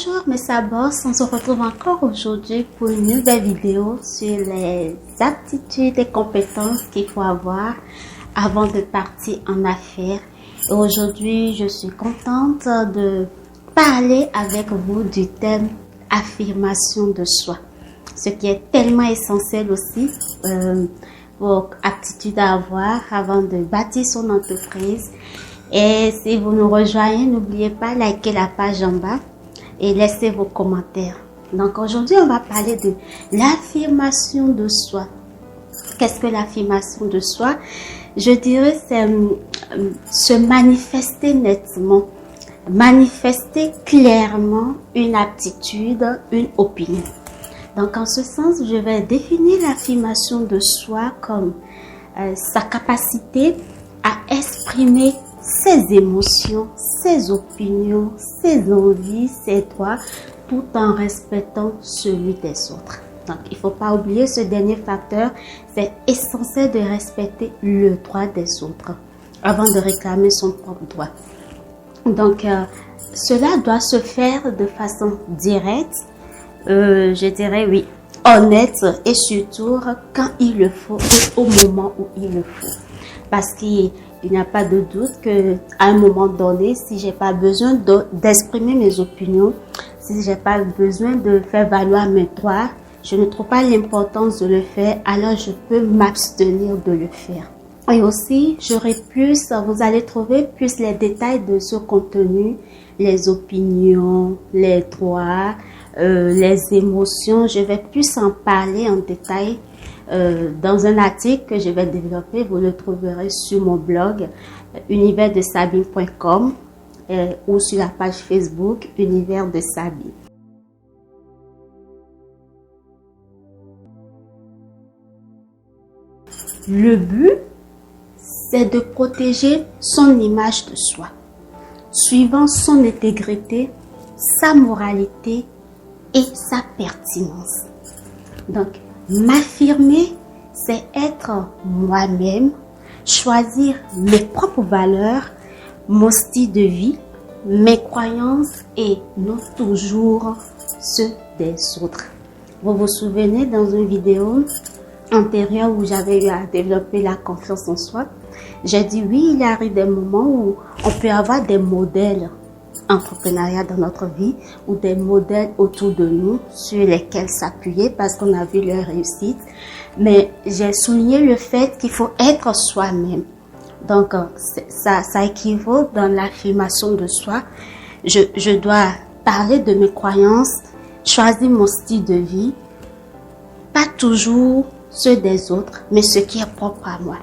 Bonjour mes sabots, on se retrouve encore aujourd'hui pour une nouvelle vidéo sur les aptitudes et compétences qu'il faut avoir avant de partir en affaires. Et aujourd'hui, je suis contente de parler avec vous du thème affirmation de soi. Ce qui est tellement essentiel aussi pour aptitude à avoir avant de bâtir son entreprise. Et si vous nous rejoignez, n'oubliez pas de liker la page en bas et laissez vos commentaires. Donc aujourd'hui, on va parler de l'affirmation de soi. Qu'est-ce que l'affirmation de soi? Je dirais c'est se manifester nettement, manifester clairement une aptitude, une opinion. Donc en ce sens, je vais définir l'affirmation de soi comme sa capacité à exprimer ses émotions, ses opinions, ses envies, ses droits, tout en respectant celui des autres. Donc, il ne faut pas oublier ce dernier facteur, c'est essentiel de respecter le droit des autres avant de réclamer son propre droit. Donc, cela doit se faire de façon directe, je dirais oui, honnête et surtout quand il le faut et au moment où il le faut. Parce qu'il n'y a pas de doute qu'à un moment donné, si j'ai pas besoin d'exprimer mes opinions, si j'ai pas besoin de faire valoir mes droits, je ne trouve pas l'importance de le faire, alors je peux m'abstenir de le faire. Et aussi, vous allez trouver plus les détails de ce contenu, les opinions, les droits, les émotions. Je vais plus en parler en détail dans un article que je vais développer. Vous le trouverez sur mon blog universdesabine.com ou sur la page Facebook Univers de Sabine. Le but, c'est de protéger son image de soi, suivant son intégrité, sa moralité et sa pertinence. Donc, m'affirmer, c'est être moi-même, choisir mes propres valeurs, mon style de vie, mes croyances et non toujours ceux des autres. Vous vous souvenez dans une vidéo antérieure où j'avais eu à développer la confiance en soi, j'ai dit oui, il arrive des moments où on peut avoir des modèles entrepreneuriat dans notre vie ou des modèles autour de nous sur lesquels s'appuyer parce qu'on a vu leur réussite. Mais j'ai souligné le fait qu'il faut être soi-même. Donc, ça équivaut dans l'affirmation de soi. Je dois parler de mes croyances, choisir mon style de vie, pas toujours ceux des autres, mais ce qui est propre à moi.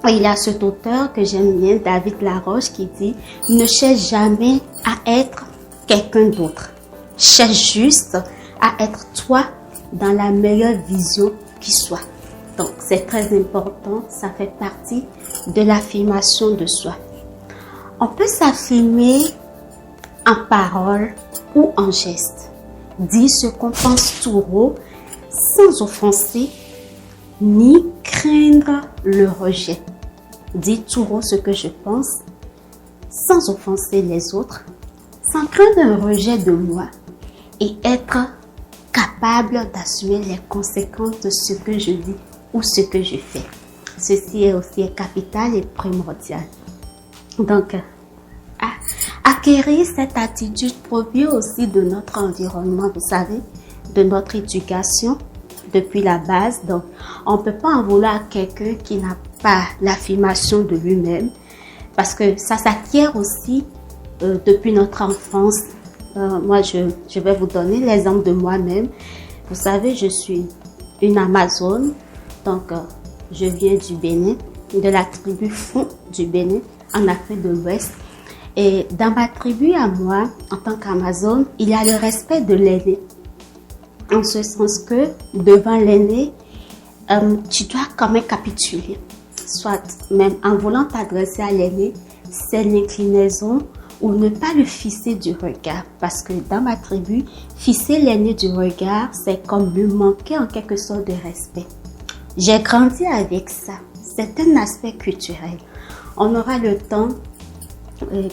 Il y a cet auteur que j'aime bien, David Laroche, qui dit « Ne cherche jamais à être quelqu'un d'autre. Cherche juste à être toi dans la meilleure vision qui soit. » Donc, c'est très important, ça fait partie de l'affirmation de soi. On peut s'affirmer en parole ou en geste. Dire ce qu'on pense tout haut, sans offenser, ni craindre le rejet. Dire tout haut ce que je pense, sans offenser les autres, sans craindre un rejet de moi et être capable d'assumer les conséquences de ce que je dis ou ce que je fais. Ceci est aussi capital et primordial. Donc, acquérir cette attitude provient aussi de notre environnement, vous savez, de notre éducation depuis la base. Donc, on ne peut pas en vouloir à quelqu'un qui n'a pas l'affirmation de lui-même parce que ça s'acquiert aussi depuis notre enfance. Moi, je vais vous donner l'exemple de moi-même. Vous savez, je suis une Amazone, donc je viens du Bénin, de la tribu Fon du Bénin, en Afrique de l'Ouest. Et dans ma tribu à moi, en tant qu'Amazone, il y a le respect de l'aîné. En ce sens que, devant l'aîné, tu dois quand même capituler. Soit même en voulant t'adresser à l'aîné, c'est l'inclinaison ou ne pas le fisser du regard. Parce que dans ma tribu, fisser l'aîné du regard, c'est comme lui manquer en quelque sorte de respect. J'ai grandi avec ça. C'est un aspect culturel. On aura le temps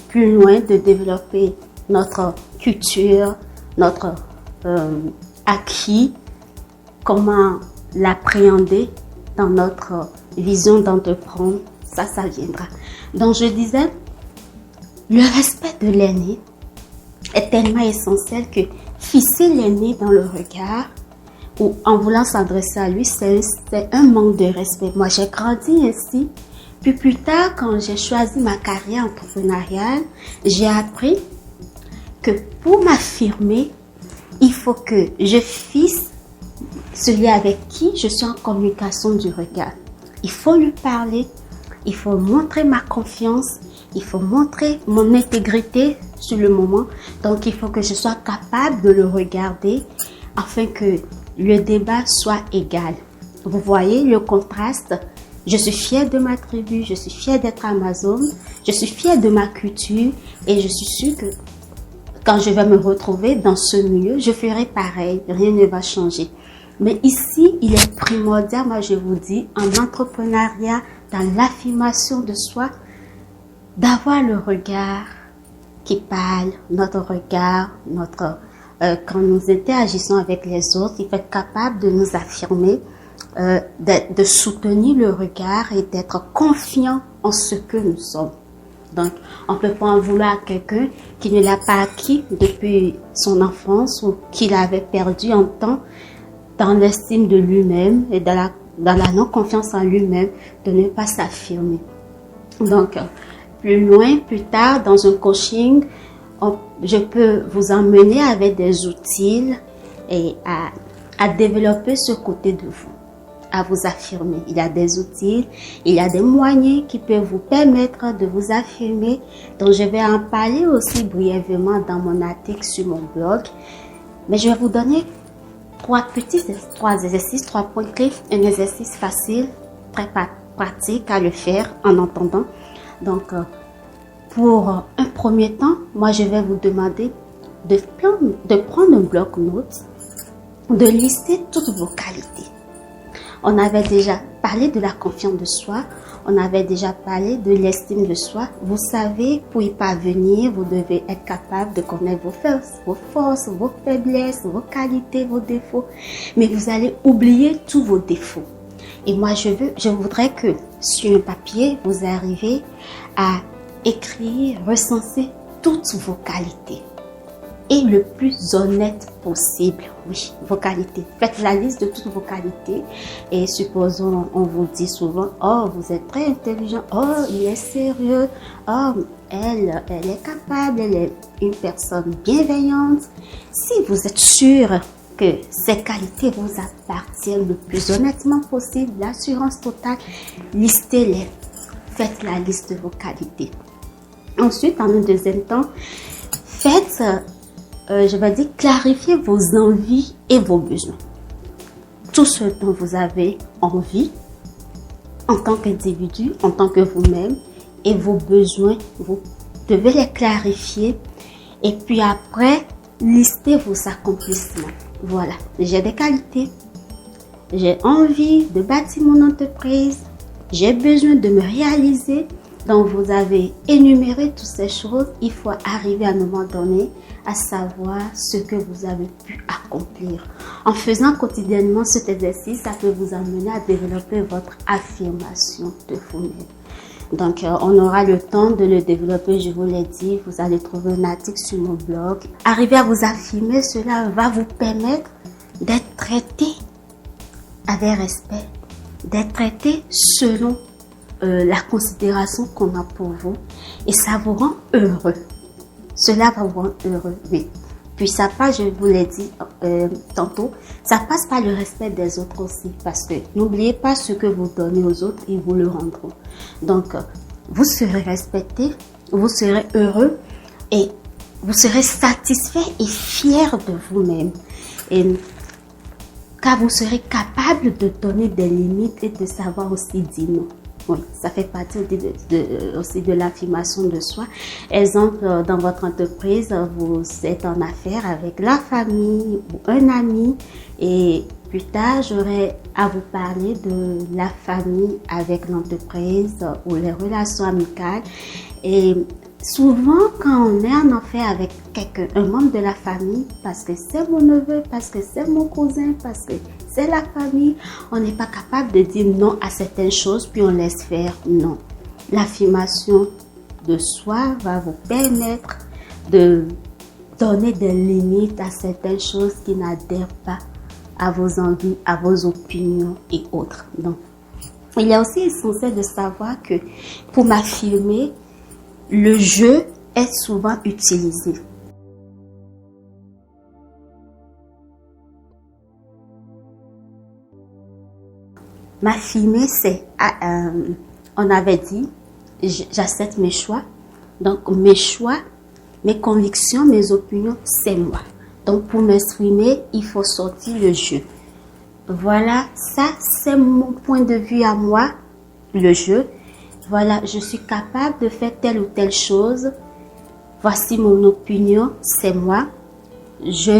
plus loin de développer notre culture, notre acquis, comment l'appréhender dans notre vision d'entreprendre, ça viendra. Donc je disais, le respect de l'aîné est tellement essentiel que fixer l'aîné dans le regard ou en voulant s'adresser à lui, c'est un manque de respect. Moi, j'ai grandi ainsi. Puis plus tard, quand j'ai choisi ma carrière entrepreneuriale, j'ai appris que pour m'affirmer, il faut que je fixe celui avec qui je suis en communication du regard. Il faut lui parler, il faut montrer ma confiance, il faut montrer mon intégrité sur le moment. Donc, il faut que je sois capable de le regarder afin que le débat soit égal. Vous voyez le contraste? Je suis fière de ma tribu, je suis fière d'être Amazone, je suis fière de ma culture et je suis sûre que quand je vais me retrouver dans ce milieu, je ferai pareil, rien ne va changer. Mais ici, il est primordial, moi je vous dis, en entrepreneuriat, dans l'affirmation de soi, d'avoir le regard qui parle, notre regard, quand nous interagissons avec les autres, il faut être capable de nous affirmer, de soutenir le regard et d'être confiant en ce que nous sommes. Donc, on ne peut pas en vouloir à quelqu'un qui ne l'a pas acquis depuis son enfance ou qui l'avait perdu en temps dans l'estime de lui-même et dans la non-confiance en lui-même, de ne pas s'affirmer. Donc, plus loin, plus tard, dans un coaching, je peux vous emmener avec des outils et à développer ce côté de vous, à vous affirmer. Il y a des outils, il y a des moyens qui peuvent vous permettre de vous affirmer. Donc, je vais en parler aussi brièvement dans mon article sur mon blog. Mais je vais vous donner trois exercices, 3 points clés. Un exercice facile, très pratique à le faire en entendant. Donc, pour un premier temps, moi, je vais vous demander de prendre un bloc-notes, de lister toutes vos qualités. On avait déjà parlé de la confiance de soi, on avait déjà parlé de l'estime de soi. Vous savez, pour y parvenir, vous devez être capable de connaître vos forces, vos faiblesses, vos qualités, vos défauts. Mais vous allez oublier tous vos défauts. Et moi, je voudrais que sur un papier, vous arrivez à écrire, recenser toutes vos qualités. Et le plus honnête possible, oui, vos qualités. Faites la liste de toutes vos qualités. Et supposons, on vous dit souvent, oh, vous êtes très intelligent, oh, il est sérieux, oh, elle est capable, elle est une personne bienveillante. Si vous êtes sûr que ces qualités vous appartiennent le plus honnêtement possible, l'assurance totale, listez-les. Faites la liste de vos qualités. Ensuite, en un deuxième temps, faites, clarifiez vos envies et vos besoins. Tout ce dont vous avez envie en tant qu'individu, en tant que vous-même, et vos besoins, vous devez les clarifier. Et puis après, listez vos accomplissements. Voilà, j'ai des qualités, j'ai envie de bâtir mon entreprise, j'ai besoin de me réaliser. Donc, vous avez énuméré toutes ces choses. Il faut arriver à un moment donné à savoir ce que vous avez pu accomplir. En faisant quotidiennement cet exercice, ça peut vous amener à développer votre affirmation de vous-même. Donc, on aura le temps de le développer, je vous l'ai dit. Vous allez trouver un article sur mon blog. Arriver à vous affirmer, cela va vous permettre d'être traité avec respect, d'être traité selon la considération qu'on a pour vous, et ça vous rend heureux. Cela va vous rendre heureux, oui. Puis ça passe, je vous l'ai dit tantôt, ça passe par le respect des autres aussi, parce que n'oubliez pas ce que vous donnez aux autres, ils vous le rendront. Donc, vous serez respecté, vous serez heureux et vous serez satisfait et fier de vous-même. Et car vous serez capable de donner des limites et de savoir aussi dire non. Oui, ça fait partie aussi de l'affirmation de soi. Exemple, dans votre entreprise, vous êtes en affaires avec la famille ou un ami, et plus tard, j'aurai à vous parler de la famille avec l'entreprise ou les relations amicales. Et Souvent, quand on est en affaire avec quelqu'un, un membre de la famille, parce que c'est mon neveu, parce que c'est mon cousin, parce que c'est la famille, on n'est pas capable de dire non à certaines choses, puis on laisse faire. Non. L'affirmation de soi va vous permettre de donner des limites à certaines choses qui n'adhèrent pas à vos envies, à vos opinions et autres. Donc, il est aussi essentiel de savoir que pour m'affirmer, le je est souvent utilisé. M'affirmer, c'est, on avait dit, j'accepte mes choix. Donc, mes choix, mes convictions, mes opinions, c'est moi. Donc, pour m'exprimer, il faut sortir le je. Voilà, ça, c'est mon point de vue à moi, le je. Voilà, je suis capable de faire telle ou telle chose. Voici mon opinion, c'est moi. Je